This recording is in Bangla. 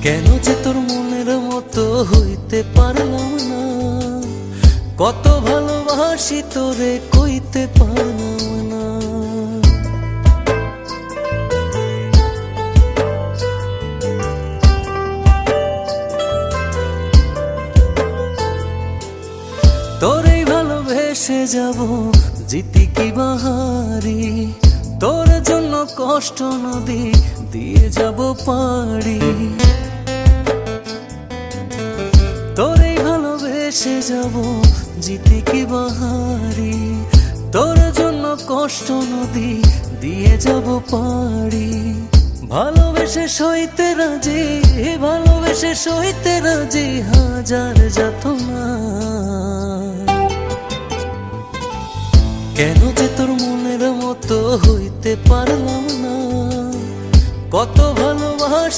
কেন যে তোর মনের মতো হইতে পারলাম না, কত ভালোবাসি তোরে কইতে পারলাম না। তোরেই ভালোবেসে যাব, জিতি কি বাহারি, তোর জন্য কষ্ট নদী দিয়ে যাব পাড়ি। তোরেই ভালোবেসে যাব, জিতি কি বাহারি, তোর জন্য কষ্ট নদী দিয়ে যাব পাড়ি। ভালোবেসে সইতে রাজি, ভালোবেসে সইতে রাজি হাজার যাতনা। কেন যে তোর মনের মতো হইতে পারলাম না, কত ভালোবাসি